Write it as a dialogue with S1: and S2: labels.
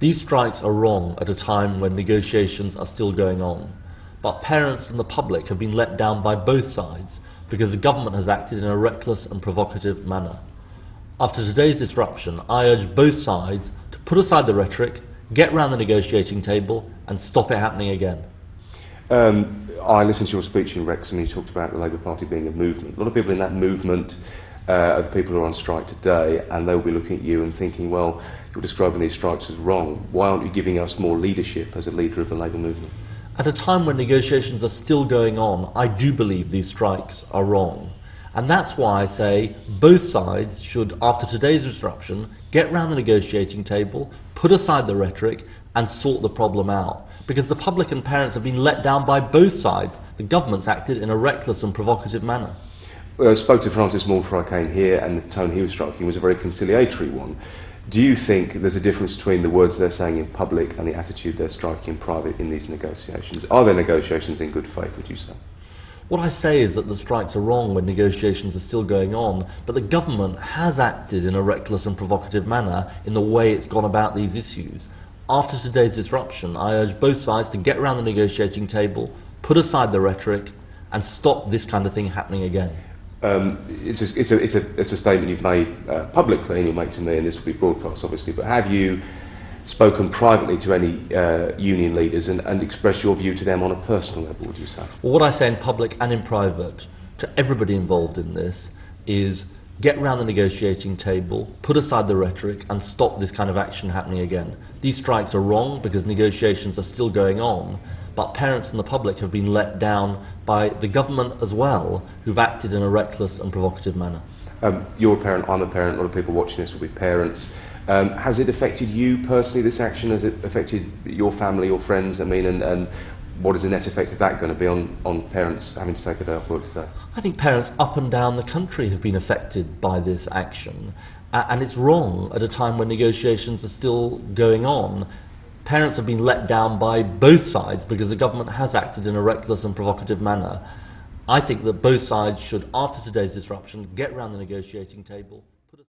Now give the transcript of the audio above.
S1: These strikes are wrong at a time when negotiations are still going on, but parents and the public have been let down by both sides because the government has acted in a reckless and provocative manner. After today's disruption, I urge both sides to put aside the rhetoric, get round the negotiating table and stop it happening again.
S2: I listened to your speech in Wrexham and you talked about the Labour Party being a movement. A lot of people in that movement are the people who are on strike today, and they'll be looking at you and thinking, well, you're describing these strikes as wrong. Why aren't you giving us more leadership as a leader of the Labour movement?
S1: At a time when negotiations are still going on, I do believe these strikes are wrong. And that's why I say both sides should, after today's disruption, get round the negotiating table, put aside the rhetoric and sort the problem out. Because the public and parents have been let down by both sides. The government's acted in a reckless and provocative manner.
S2: Well, I spoke to Francis Moore before I came here, and the tone he was striking was a very conciliatory one. Do you think there's a difference between the words they're saying in public and the attitude they're striking in private in these negotiations? Are there negotiations in good faith, would you say?
S1: What I say is that the strikes are wrong when negotiations are still going on, but the government has acted in a reckless and provocative manner in the way it's gone about these issues. After today's disruption, I urge both sides to get around the negotiating table, put aside the rhetoric, and stop this kind of thing happening again.
S2: It's a statement you've made publicly, and you'll make to me, and this will be broadcast obviously, but have you spoken privately to any union leaders and expressed your view to them on a personal level, would you say?
S1: Well, what I say in public and in private to everybody involved in this is get round the negotiating table, put aside the rhetoric and stop this kind of action happening again. These strikes are wrong because negotiations are still going on, but parents and the public have been let down by the government as well, who've acted in a reckless and provocative manner.
S2: You're a parent, I'm a parent, a lot of people watching this will be parents. Has it affected you personally, this action? Has it affected your family, your friends? I mean, and what is the net effect of that going to be on parents having to take a day off work today?
S1: I think parents up and down the country have been affected by this action, and it's wrong at a time when negotiations are still going on. Parents have been let down by both sides because the government has acted in a reckless and provocative manner. I think that both sides should, after today's disruption, get round the negotiating table,